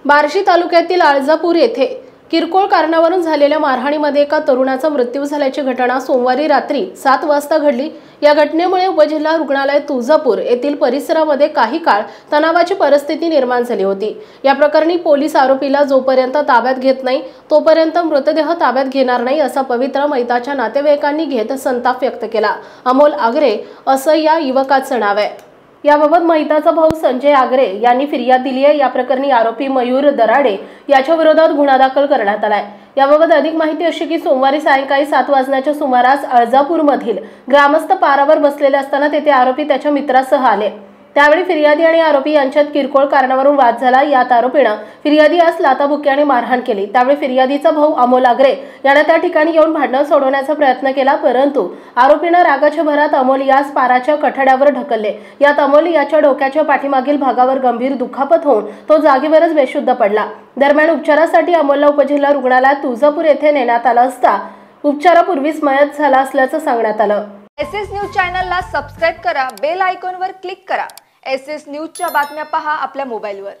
बार्शी तालुक्यातील आळजापूर येथे किरकोळ कारणावरून झालेल्या मारहाणीमध्ये एका तरुणाचा मृत्यू झाल्याची घटना सोमवारी रात्री 7 वाजता घडली। या घटनेमुळे उपजिल्हा रुग्णालय तुळजापूर येथील परिसरामध्ये काही काळ तणावाची परिस्थिती निर्माण झाली होती। या प्रकरणी पोलीस आरोपीला जोपर्यंत ताब्यात घेत नाही तोपर्यंत मृतदेह ताब्यात घेणार नाही असा पवित्रा मैताच्या नातेवाईकांनी घेत संताप व्यक्त केला। अमोल आगरे असं या युवकाचं नाव आहे। याबाबत मैताचा भाऊ संजय आगरे यांनी फिर्याद दिली आहे। या प्रकरणी आरोपी मयूर दराडे याच्या विरोधात गुन्हा दाखल करण्यात आलाय। याबाबत अधिक माहिती अशी की सोमवारी सायंकाळी 7 वाजण्याच्या सुमारास अळजापूरमधील ग्रामस्थ पारावर बसलेले असताना तेथे आरोपी त्याच्या मित्रासह आले। त्यावेळी फिर्यादी आणि आरोपी यांच्यात किरकोळ कारणावरून वाद झाला। यात आरोपीने फिर्यादीस लाथाबुक्क्याने मारहाण केली। त्यावेळी फिर्यादीचा भाऊ अमोल आगरे याने त्या ठिकाणी येऊन भांडण सोडवण्याचा प्रयत्न केला, परंतु आरोपीने रागाच्या भरात अमोल यास पाराच्या कठड्यावर ढकलले। यात अमोल याच्या डोक्याच्या पाठीमागील भागावर गंभीर दुखापत होऊन तो जागेवरच बेशुद्ध पडला। दरम्यान उपचारासाठी अमोलला उपजिल्हा रुग्णालयात तुळजापूर येथे नेण्यात आलं असता उपचारापूर्वीच मयत झाला असल्याचं सांगण्यात आलं। एसएस न्यूज चॅनलला सबस्क्राइब करा, बेल आयकॉनवर क्लिक करा। एसएस न्यूजच्या बातम्या पहा आपल्या मोबाईलवर।